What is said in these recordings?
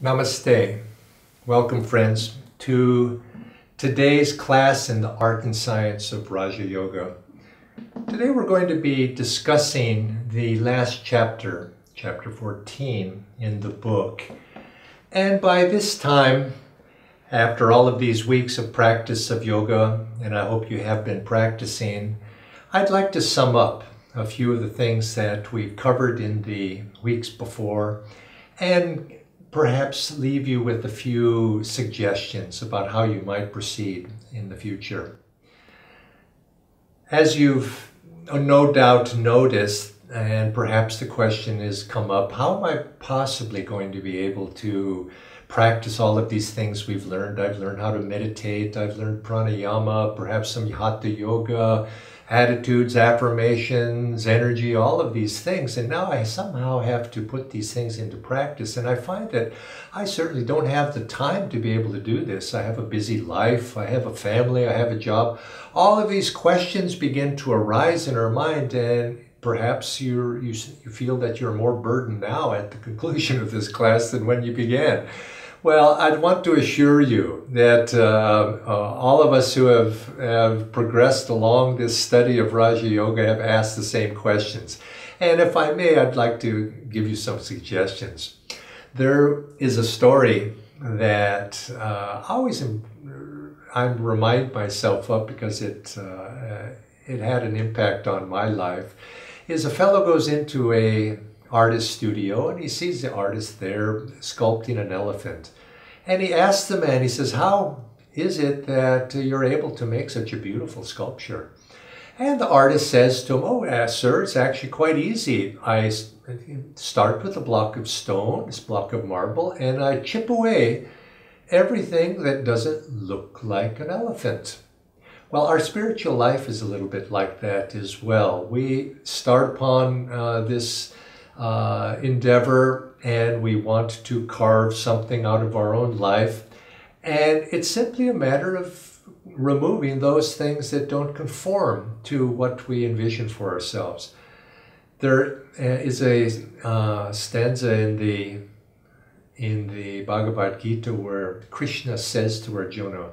Namaste. Welcome, friends, to today's class in the art and science of Raja Yoga. Today we're going to be discussing the last chapter, chapter 14 in the book. And by this time, after all of these weeks of practice of yoga, and I hope you have been practicing, I'd like to sum up a few of the things that we've covered in the weeks before and perhaps leave you with a few suggestions about how you might proceed in the future. As you've no doubt noticed, and perhaps the question has come up, how am I possibly going to be able to practice all of these things we've learned? I've learned how to meditate, I've learned pranayama, perhaps some hatha yoga, attitudes, affirmations, energy, all of these things. And now I somehow have to put these things into practice. And I find that I certainly don't have the time to be able to do this. I have a busy life, I have a family, I have a job. All of these questions begin to arise in our mind, and perhaps you feel that you're more burdened now at the conclusion of this class than when you began. Well, I'd want to assure you that all of us who have progressed along this study of Raja Yoga have asked the same questions. And if I may, I'd like to give you some suggestions. There is a story that I remind myself of because it had an impact on my life. Is a fellow goes into a artist studio and he sees the artist there sculpting an elephant. And he asks the man, he says, "How is it that you're able to make such a beautiful sculpture?" And the artist says to him, "Oh, sir, it's actually quite easy. I start with a block of stone, this block of marble, and I chip away everything that doesn't look like an elephant." Well, our spiritual life is a little bit like that as well. We start upon this endeavor and we want to carve something out of our own life. And it's simply a matter of removing those things that don't conform to what we envision for ourselves. There is a stanza in the Bhagavad Gita where Krishna says to Arjuna,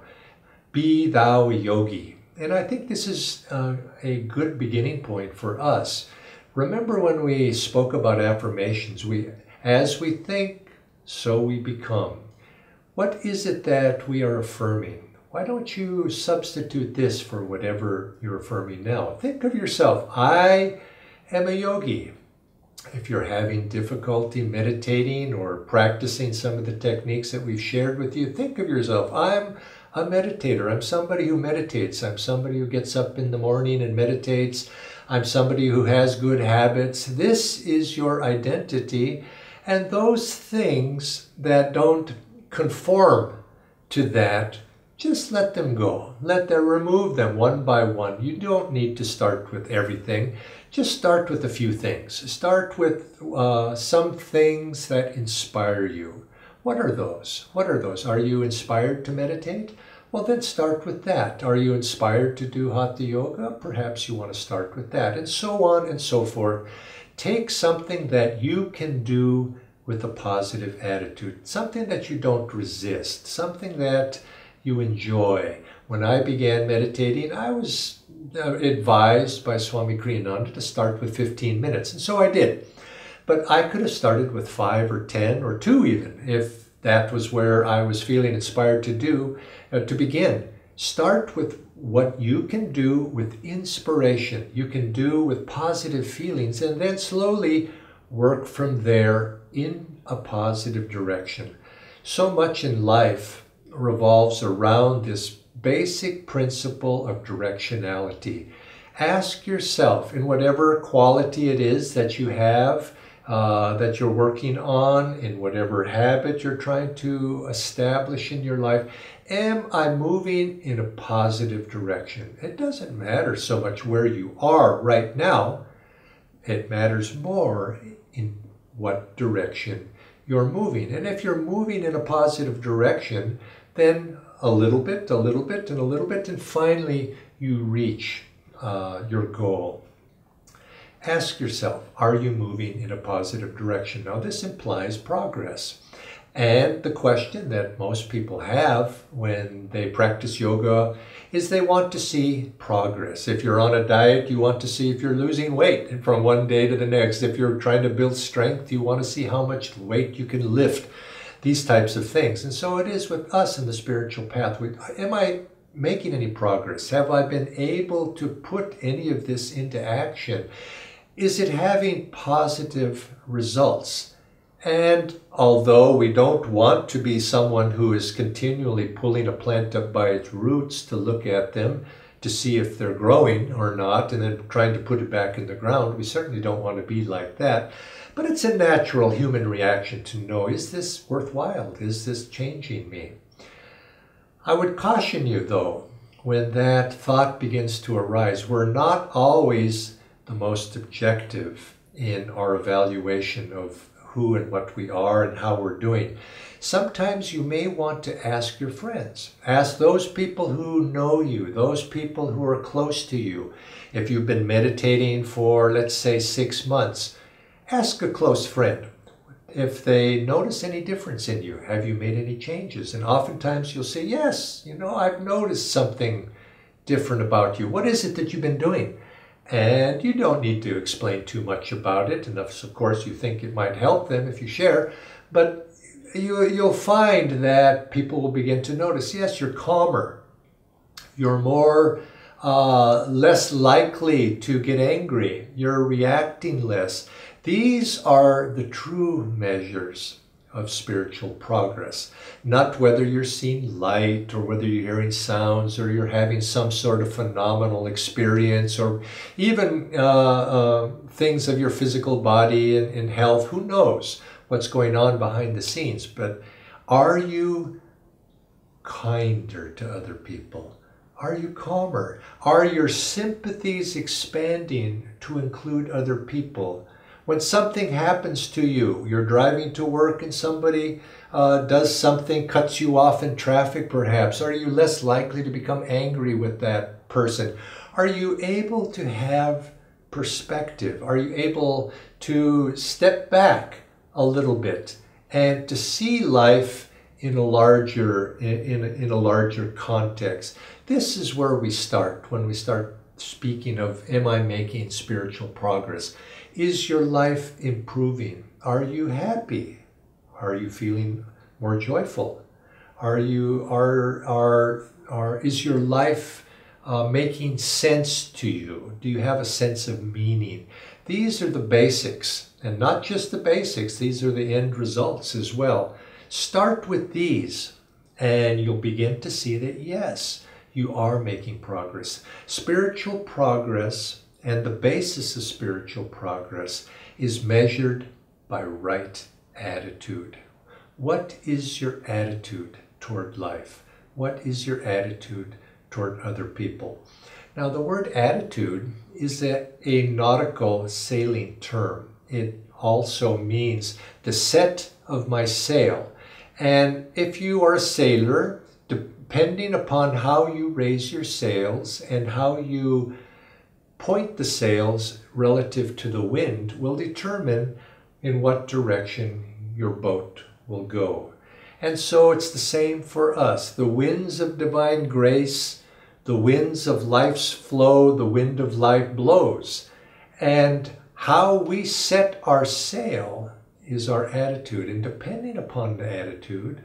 "Be thou a yogi." And I think this is a good beginning point for us. Remember when we spoke about affirmations, as we think, so we become. What is it that we are affirming? Why don't you substitute this for whatever you're affirming now? Think of yourself, I am a yogi. If you're having difficulty meditating or practicing some of the techniques that we've shared with you, think of yourself, I'm a meditator. I'm somebody who meditates. I'm somebody who gets up in the morning and meditates. I'm somebody who has good habits. This is your identity. And those things that don't conform to that, just let them go. Remove them one by one. You don't need to start with everything. Just start with a few things. Start with some things that inspire you. What are those? Are you inspired to meditate? Well, then start with that. Are you inspired to do hatha yoga? Perhaps you want to start with that, and so on and so forth. Take something that you can do with a positive attitude, something that you don't resist, something that you enjoy. When I began meditating, I was advised by Swami Kriyananda to start with 15 minutes, and so I did. But I could have started with 5 or 10 or 2 even, if that was where I was feeling inspired to begin. Start with what you can do with inspiration, you can do with positive feelings, and then slowly work from there in a positive direction. So much in life revolves around this basic principle of directionality. Ask yourself, in whatever quality it is that you have, that you're working on, in whatever habit you're trying to establish in your life, am I moving in a positive direction? It doesn't matter so much where you are right now. It matters more in what direction you're moving. And if you're moving in a positive direction, then a little bit, and a little bit, and finally you reach your goal. Ask yourself, are you moving in a positive direction? Now this implies progress. And the question that most people have when they practice yoga is they want to see progress. If you're on a diet, you want to see if you're losing weight from one day to the next. If you're trying to build strength, you want to see how much weight you can lift. These types of things. And so it is with us in the spiritual path. Am I making any progress? Have I been able to put any of this into action? Is it having positive results? And although we don't want to be someone who is continually pulling a plant up by its roots to look at them, to see if they're growing or not, and then trying to put it back in the ground, we certainly don't want to be like that. But it's a natural human reaction to know, is this worthwhile? Is this changing me? I would caution you, though, when that thought begins to arise, we're not always the most objective in our evaluation of who and what we are and how we're doing. Sometimes you may want to ask your friends. Ask those people who know you, those people who are close to you. If you've been meditating for, let's say, 6 months, ask a close friend if they notice any difference in you. Have you made any changes? And oftentimes you'll say, yes, I've noticed something different about you. What is it that you've been doing? And you don't need to explain too much about it, unless, of course, you think it might help them if you share. But you'll find that people will begin to notice, yes, you're calmer. You're less likely to get angry. You're reacting less. These are the true measures of spiritual progress. Not whether you're seeing light or whether you're hearing sounds or you're having some sort of phenomenal experience or even things of your physical body and health. Who knows what's going on behind the scenes? But are you kinder to other people? Are you calmer? Are your sympathies expanding to include other people? When something happens to you, you're driving to work and somebody does something, cuts you off in traffic perhaps, are you less likely to become angry with that person? Are you able to have perspective? Are you able to step back a little bit and to see life in a larger context? This is where we start when we start speaking of, am I making spiritual progress? Is your life improving? Are you happy? Are you feeling more joyful? Is your life making sense to you? Do you have a sense of meaning? These are the basics, and not just the basics, these are the end results as well. Start with these, and you'll begin to see that, yes, you are making progress. Spiritual progress and the basis of spiritual progress is measured by right attitude. What is your attitude toward life? What is your attitude toward other people? Now, the word attitude is a nautical sailing term. It also means the set of my sail. And if you are a sailor, depending upon how you raise your sails and how you point the sails relative to the wind will determine in what direction your boat will go. And so it's the same for us. The winds of divine grace, the winds of life's flow, the wind of life blows. And how we set our sail is our attitude. And depending upon the attitude,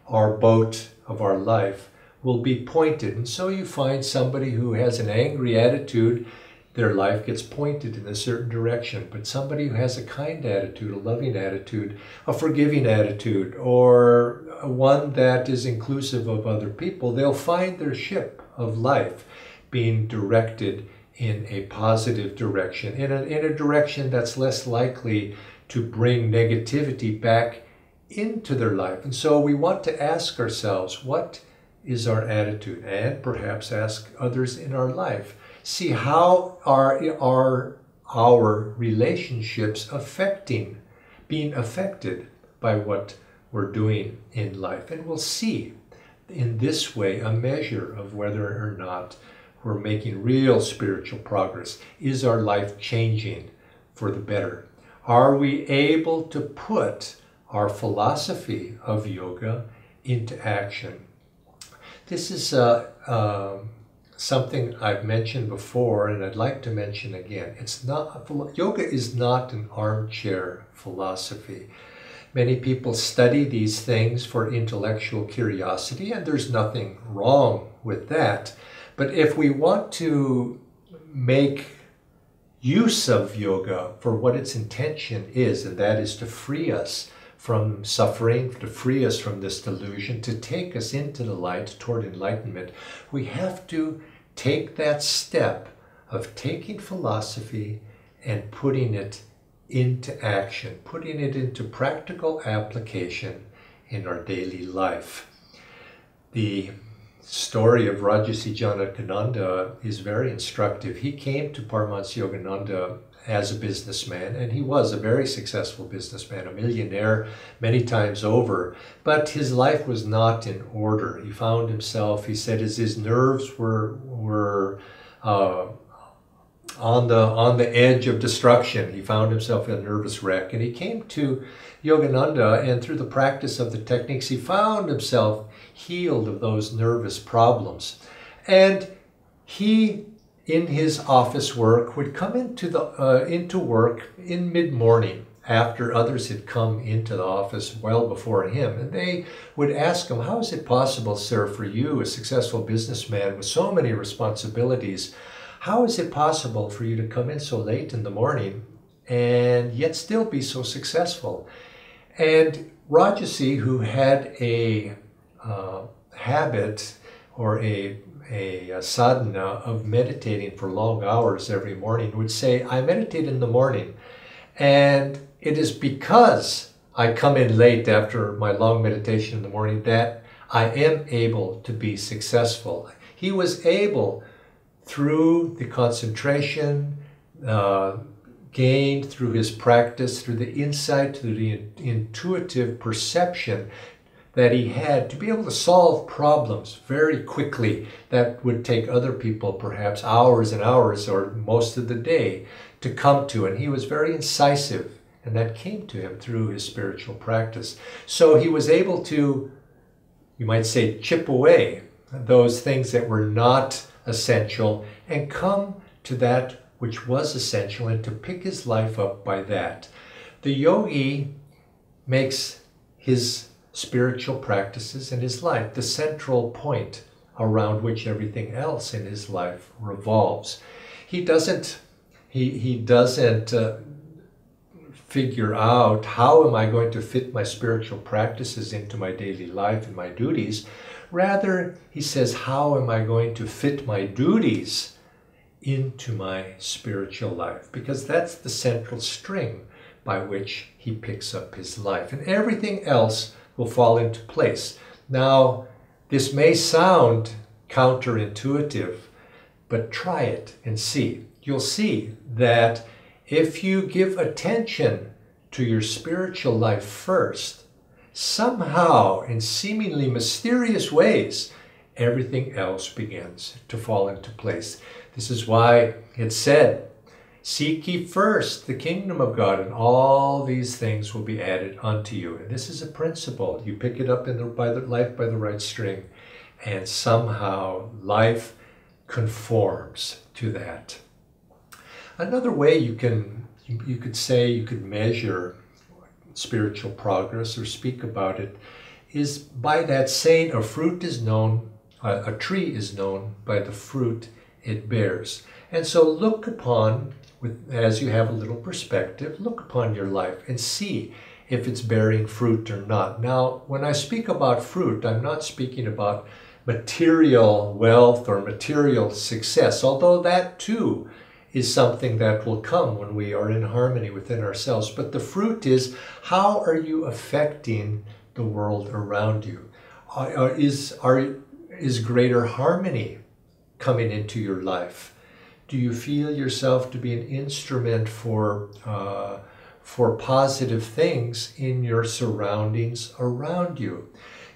our boat of our life will be pointed. And so you find somebody who has an angry attitude, their life gets pointed in a certain direction. But somebody who has a kind attitude, a loving attitude, a forgiving attitude, or one that is inclusive of other people, they'll find their ship of life being directed in a positive direction, in a direction that's less likely to bring negativity back into their life. And so we want to ask ourselves, what is our attitude? And perhaps ask others in our life. See, how are our relationships being affected by what we're doing in life? And we'll see in this way a measure of whether or not we're making real spiritual progress. Is our life changing for the better? Are we able to put our philosophy of yoga into action. This is something I've mentioned before, and I'd like to mention again. Yoga is not an armchair philosophy. Many people study these things for intellectual curiosity, and there's nothing wrong with that. But if we want to make use of yoga for what its intention is, and that is to free us from suffering, to free us from this delusion, to take us into the light toward enlightenment, we have to take that step of taking philosophy and putting it into action, putting it into practical application in our daily life. The story of Rajarsi Janakananda is very instructive. He came to Paramahansa Yogananda as a businessman, and he was a very successful businessman, a millionaire many times over, but his life was not in order. He found himself, he said, as his nerves were on the edge of destruction. He found himself in a nervous wreck, and he came to Yogananda, and through the practice of the techniques, he found himself healed of those nervous problems. And he, in his office work, would come into work in mid-morning after others had come into the office well before him. And they would ask him, how is it possible, sir, for you, a successful businessman with so many responsibilities, how is it possible for you to come in so late in the morning and yet still be so successful? And Rajarsi, who had a habit or a sadhana of meditating for long hours every morning, would say, I meditate in the morning, and it is because I come in late after my long meditation in the morning that I am able to be successful. He was able, through the concentration gained through his practice, through the insight, through the intuitive perception that he had, to be able to solve problems very quickly that would take other people perhaps hours and hours or most of the day to come to. And he was very incisive, and that came to him through his spiritual practice. So he was able to, you might say, chip away those things that were not essential and come to that which was essential, and to pick his life up by that. The yogi makes his spiritual practices and his life the central point around which everything else in his life revolves. He doesn't figure out, how am I going to fit my spiritual practices into my daily life and my duties? Rather, he says, how am I going to fit my duties into my spiritual life? Because that's the central string by which he picks up his life, and everything else will fall into place. Now, this may sound counterintuitive, but try it and see. You'll see that if you give attention to your spiritual life first, somehow, in seemingly mysterious ways, everything else begins to fall into place. This is why it's said, seek ye first the kingdom of God, and all these things will be added unto you. And this is a principle. You pick it up by the right string, and somehow life conforms to that. Another way you could measure spiritual progress or speak about it is by that saying, a tree is known by the fruit it bears. And so look upon, as you have a little perspective, look upon your life and see if it's bearing fruit or not. Now, when I speak about fruit, I'm not speaking about material wealth or material success, although that too is something that will come when we are in harmony within ourselves. But the fruit is, how are you affecting the world around you? Is greater harmony coming into your life? Do you feel yourself to be an instrument for positive things in your surroundings around you?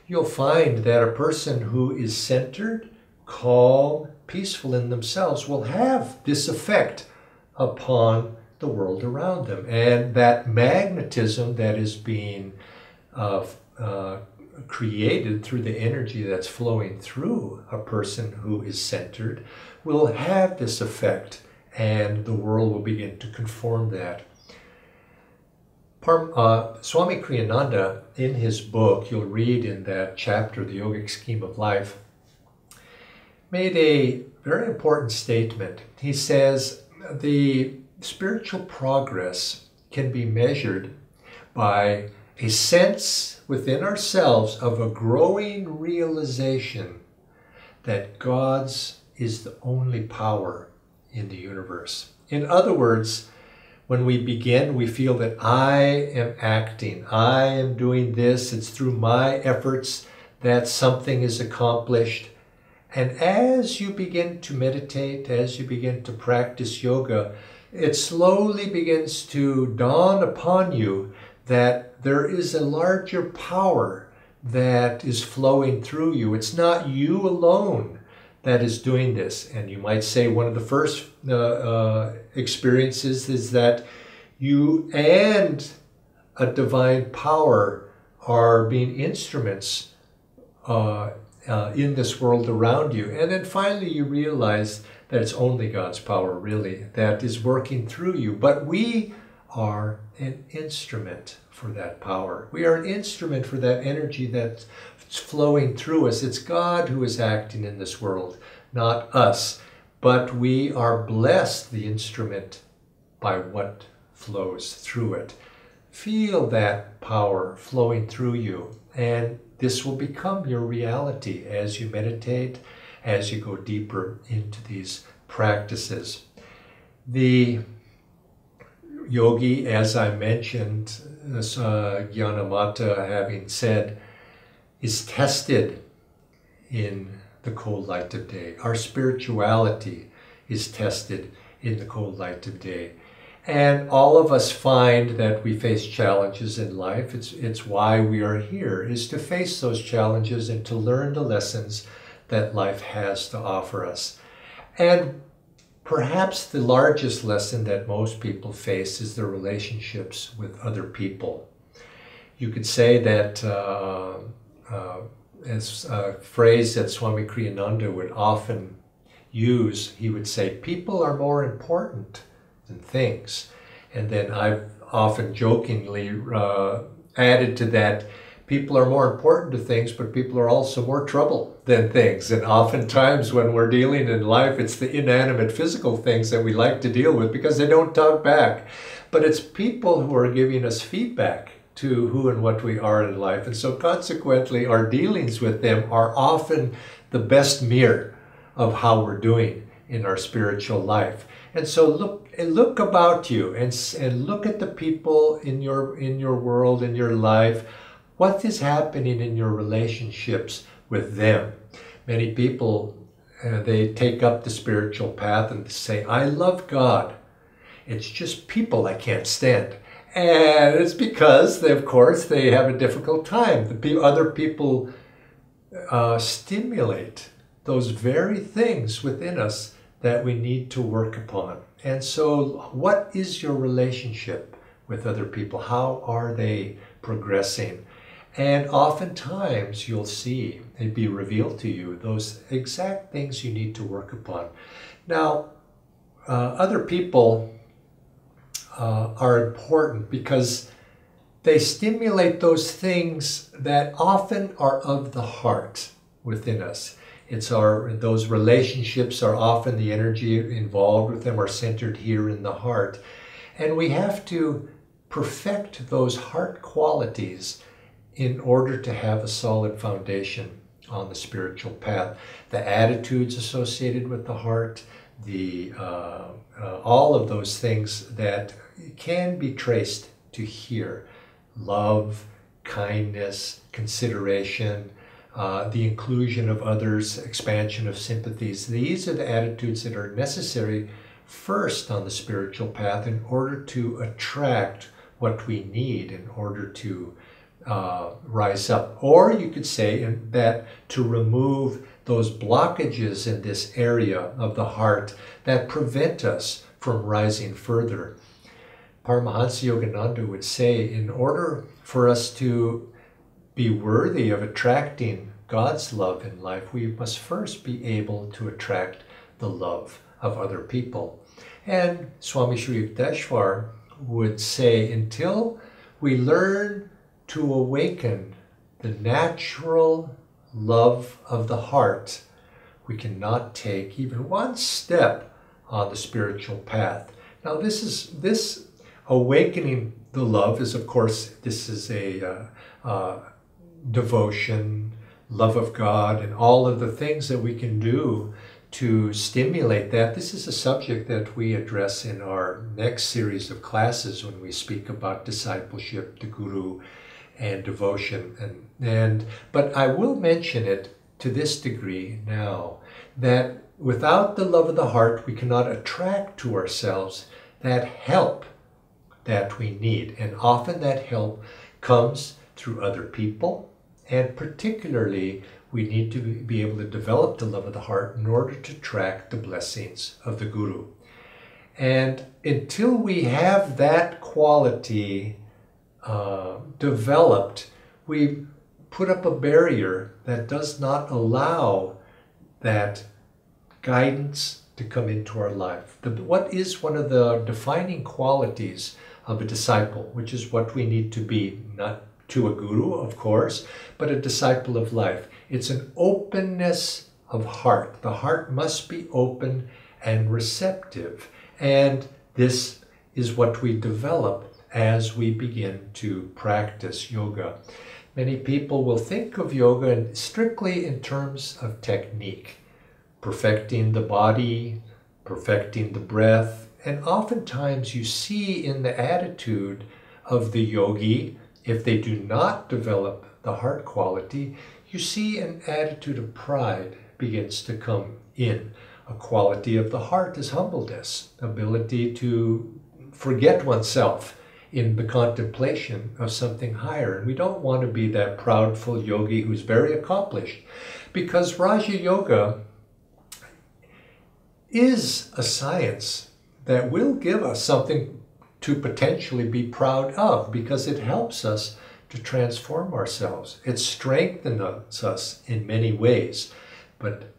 You'll find that a person who is centered, calm, peaceful in themselves will have this effect upon the world around them. And that magnetism that is being created through the energy that's flowing through a person who is centered will have this effect, and the world will begin to conform that. Swami Kriyananda, in his book, you'll read in that chapter, The Yogic Scheme of Life, made a very important statement. He says the spiritual progress can be measured by a sense within ourselves of a growing realization that God's is the only power in the universe. In other words, when we begin, we feel that I am acting, I am doing this, it's through my efforts that something is accomplished. And as you begin to meditate, as you begin to practice yoga, it slowly begins to dawn upon you that there is a larger power that is flowing through you. It's not you alone that is doing this. And you might say one of the first experiences is that you and a divine power are being instruments in this world around you. And then finally you realize that it's only God's power really that is working through you. But we are an instrument for that power. We are an instrument for that energy that's flowing through us. It's God who is acting in this world, not us. But we are blessed, the instrument, by what flows through it. Feel that power flowing through you, and this will become your reality as you meditate, as you go deeper into these practices. The yogi, as I mentioned, Gyanamata having said, is tested in the cold light of day. Our spirituality is tested in the cold light of day. And all of us find that we face challenges in life. It's why we are here, is to face those challenges and to learn the lessons that life has to offer us. And perhaps the largest lesson that most people face is their relationships with other people. You could say that, as a phrase that Swami Kriyananda would often use, he would say, people are more important than things. And then I've often jokingly added to that, people are more important to things, but people are also more trouble than things. And oftentimes when we're dealing in life, it's the inanimate physical things that we like to deal with because they don't talk back. But it's people who are giving us feedback to who and what we are in life. And so consequently, our dealings with them are often the best mirror of how we're doing in our spiritual life. And so look about you and look at the people in your world, in your life. What is happening in your relationships with them? Many people, they take up the spiritual path and say, I love God. It's just people I can't stand. And it's because, of course, they have a difficult time. Other people stimulate those very things within us that we need to work upon. And so what is your relationship with other people? How are they progressing? And oftentimes you'll see it be revealed to you those exact things you need to work upon. Now, other people are important because they stimulate those things that often are of the heart within us. Those relationships are often, the energy involved with them are centered here in the heart. And we have to perfect those heart qualities in order to have a solid foundation on the spiritual path. The attitudes associated with the heart, all of those things that can be traced to here. Love, kindness, consideration, the inclusion of others, expansion of sympathies. These are the attitudes that are necessary first on the spiritual path in order to attract what we need in order to rise up. Or you could say that to remove those blockages in this area of the heart that prevent us from rising further. Paramahansa Yogananda would say, in order for us to be worthy of attracting God's love in life, we must first be able to attract the love of other people. And Swami Sri Yukteswar would say, until we learn to awaken the natural love of the heart, we cannot take even one step on the spiritual path. Now this awakening the love is, of course, this is a devotion, love of God, and all of the things that we can do to stimulate that. This is a subject that we address in our next series of classes when we speak about discipleship, the Guru, and devotion. But I will mention it to this degree now, that without the love of the heart, we cannot attract to ourselves that help that we need. And often that help comes through other people, and particularly we need to be able to develop the love of the heart in order to attract the blessings of the Guru. And until we have that quality developed, we put up a barrier that does not allow that guidance to come into our life. What is one of the defining qualities of a disciple, which is what we need to be, not to a guru, of course, but a disciple of life? It's an openness of heart. The heart must be open and receptive. And this is what we develop as we begin to practice yoga. Many people will think of yoga strictly in terms of technique, perfecting the body, perfecting the breath, and oftentimes you see in the attitude of the yogi, if they do not develop the heart quality, you see an attitude of pride begins to come in. A quality of the heart is humbleness, ability to forget oneself in the contemplation of something higher. And we don't want to be that proudful yogi who's very accomplished, because Raja Yoga is a science that will give us something to potentially be proud of, because it helps us to transform ourselves. It strengthens us in many ways. But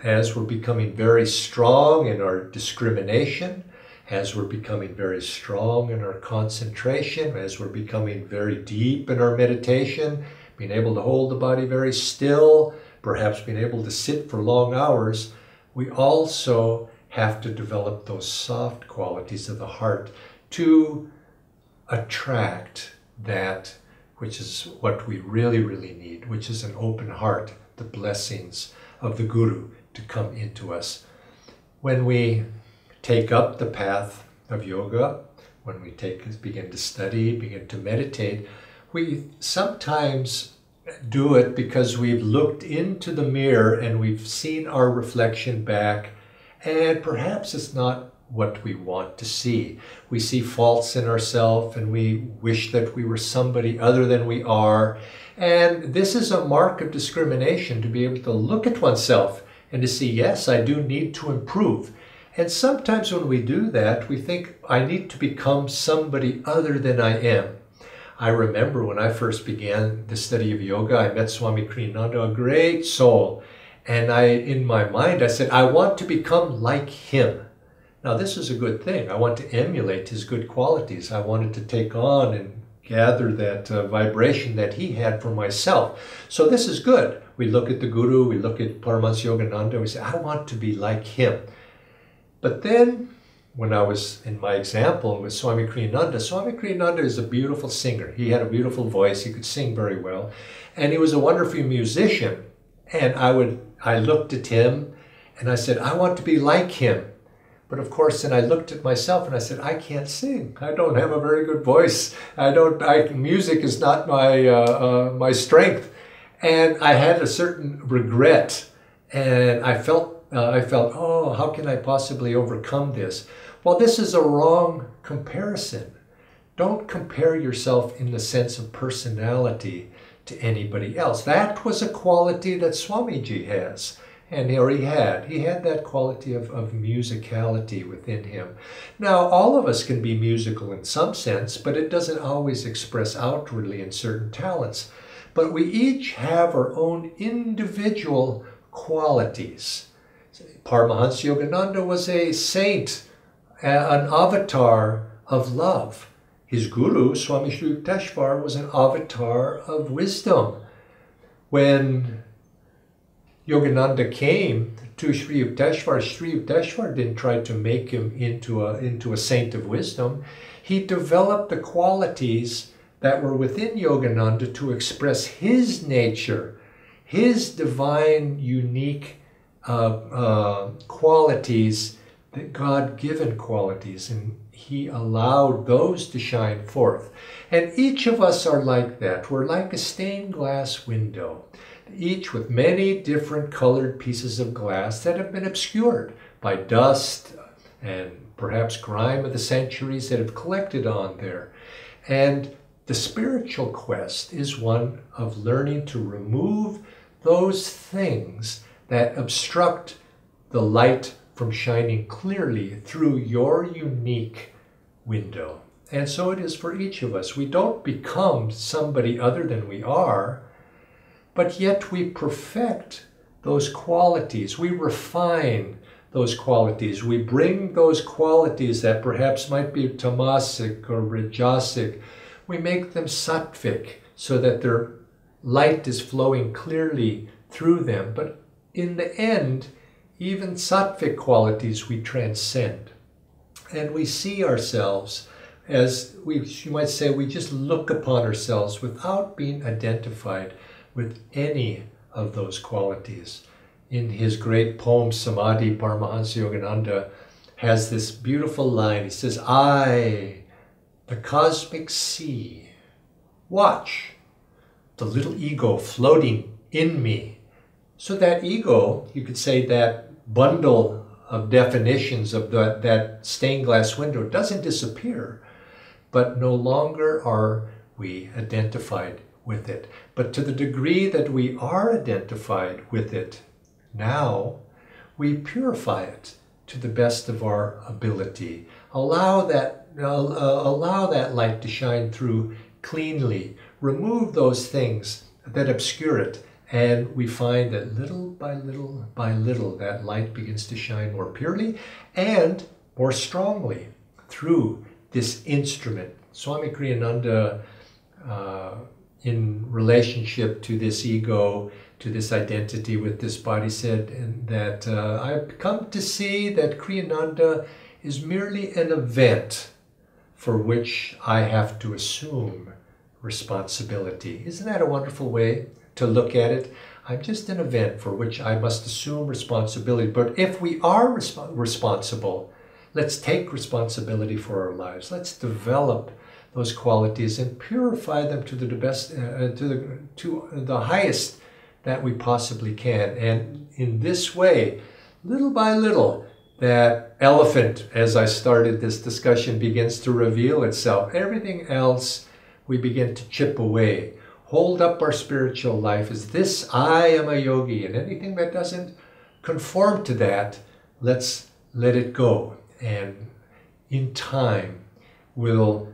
as we're becoming very strong in our discrimination, as we're becoming very strong in our concentration, as we're becoming very deep in our meditation, being able to hold the body very still, perhaps being able to sit for long hours, we also have to develop those soft qualities of the heart to attract that which is what we really, really need, which is an open heart, the blessings of the Guru to come into us. When we take up the path of yoga, when we begin to study, begin to meditate, we sometimes do it because we've looked into the mirror and we've seen our reflection back, and perhaps it's not what we want to see. We see faults in ourselves and we wish that we were somebody other than we are. And this is a mark of discrimination, to be able to look at oneself and to see, yes, I do need to improve. And sometimes when we do that, we think, I need to become somebody other than I am. I remember when I first began the study of yoga, I met Swami Kriyananda, a great soul. And in my mind, I said, I want to become like him. Now, this is a good thing. I want to emulate his good qualities. I wanted to take on and gather that vibration that he had for myself. So this is good. We look at the Guru, we look at Paramahansa Yogananda, we say, I want to be like him. But then, when I was in my example with Swami Kriyananda is a beautiful singer. He had a beautiful voice. He could sing very well. And he was a wonderful musician. And I looked at him and I said, I want to be like him. But of course, then I looked at myself and I said, I can't sing. I don't have a very good voice. Music is not my strength. And I had a certain regret. And I felt, oh, how can I possibly overcome this? Well, this is a wrong comparison. Don't compare yourself in the sense of personality to anybody else. That was a quality that Swamiji has. And he had that quality of musicality within him. Now, all of us can be musical in some sense, but it doesn't always express outwardly in certain talents. but we each have our own individual qualities. Paramahansa Yogananda was a saint, an avatar of love. His guru, Swami Sri Yukteswar, was an avatar of wisdom. When Yogananda came to Sri Yukteswar didn't try to make him into a saint of wisdom. He developed the qualities that were within Yogananda to express his nature, his divine, unique qualities, the God-given qualities, and he allowed those to shine forth. And each of us are like that. We're like a stained glass window, each with many different colored pieces of glass that have been obscured by dust and perhaps grime of the centuries that have collected on there. And the spiritual quest is one of learning to remove those things that obstruct the light from shining clearly through your unique window. And so it is for each of us. We don't become somebody other than we are, but yet we perfect those qualities. We refine those qualities. We bring those qualities that perhaps might be tamasic or rajasic, we make them sattvic so that their light is flowing clearly through them. But in the end, even sattvic qualities we transcend. And we see ourselves as, you might say, we just look upon ourselves without being identified with any of those qualities. In his great poem, Samadhi, Paramahansa Yogananda has this beautiful line. He says, I, the cosmic sea, watch the little ego floating in me. So that ego, you could say that bundle of definitions of that stained glass window doesn't disappear, but no longer are we identified with it. But to the degree that we are identified with it, now we purify it to the best of our ability. Allow that light to shine through cleanly. Remove those things that obscure it. And we find that little by little, that light begins to shine more purely and more strongly through this instrument. Swami Kriyananda, in relationship to this ego, to this identity with this body, said that I've come to see that Kriyananda is merely an event for which I have to assume responsibility. Isn't that a wonderful way to look at it? I'm just an event for which I must assume responsibility. But if we are responsible, let's take responsibility for our lives. Let's develop those qualities and purify them to the best, to the highest that we possibly can. And in this way, little by little, that elephant, as I started this discussion, begins to reveal itself. Everything else we begin to chip away. Hold up our spiritual life as this, I am a yogi, and anything that doesn't conform to that, let's let it go. And in time, we'll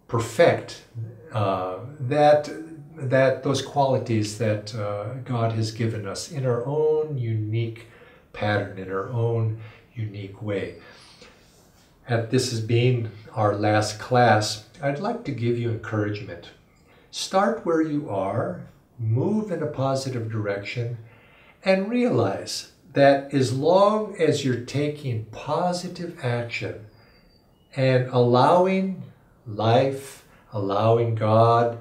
perfect those qualities that God has given us in our own unique pattern, in our own unique way. This has been our last class. I'd like to give you encouragement. Start where you are, move in a positive direction, and realize that as long as you're taking positive action and allowing life, allowing God,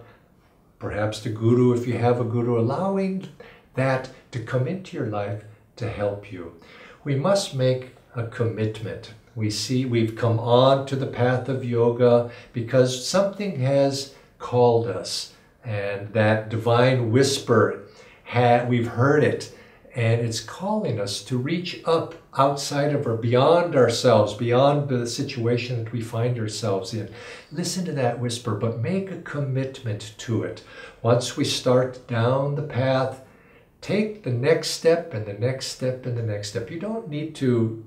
perhaps the Guru if you have a Guru, allowing that to come into your life to help you. We must make a commitment. We've come on to the path of yoga because something has called us, and that divine whisper, we've heard it, and it's calling us to reach up outside of or beyond ourselves, beyond the situation that we find ourselves in. Listen to that whisper, but make a commitment to it. Once we start down the path, take the next step and the next step and the next step. You don't need to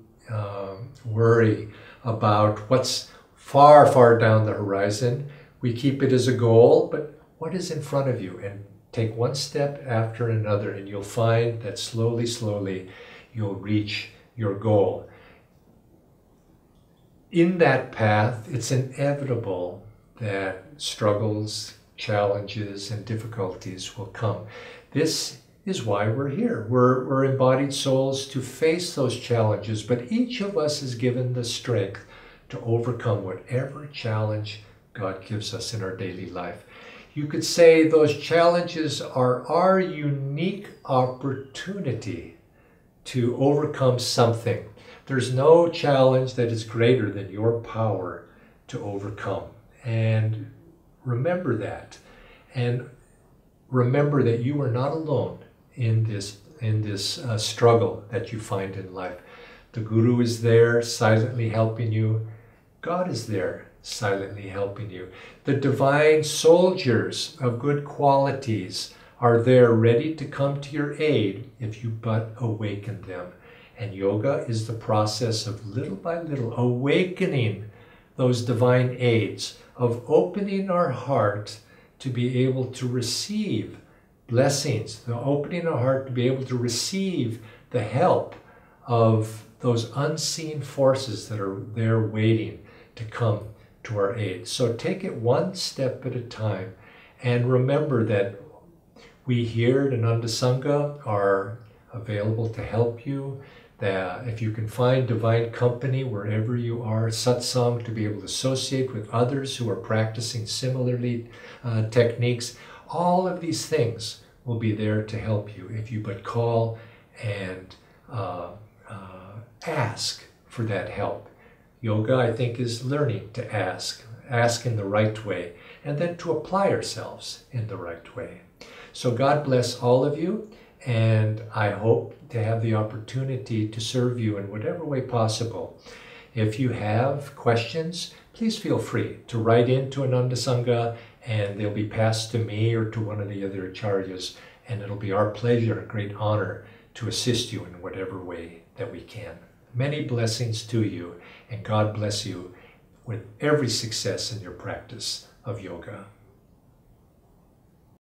worry about what's far, far down the horizon. We keep it as a goal, but what is in front of you? And Take one step after another, and you'll find that slowly, slowly, you'll reach your goal. In that path, it's inevitable that struggles, challenges, and difficulties will come. This is why we're here. We're embodied souls to face those challenges, but each of us is given the strength to overcome whatever challenge God gives us in our daily life. You could say those challenges are our unique opportunity to overcome something. There's no challenge that is greater than your power to overcome. And remember that. And remember that you are not alone in this struggle that you find in life. The Guru is there silently helping you. God is there silently helping you. The divine soldiers of good qualities are there ready to come to your aid if you but awaken them. And yoga is the process of little by little awakening those divine aids, of opening our heart to be able to receive blessings, the opening our heart to be able to receive the help of those unseen forces that are there waiting to come to our aid. So take it one step at a time, and remember that we here at Ananda Sangha are available to help you. That if you can find divine company wherever you are, satsang, to be able to associate with others who are practicing similarly techniques, all of these things will be there to help you if you but call and ask for that help. Yoga, I think, is learning to ask in the right way, and then to apply ourselves in the right way. So God bless all of you, and I hope to have the opportunity to serve you in whatever way possible. If you have questions, please feel free to write into Ananda Sangha, and they'll be passed to me or to one of the other acharyas, and it'll be our pleasure and great honor to assist you in whatever way that we can. Many blessings to you, and God bless you with every success in your practice of yoga.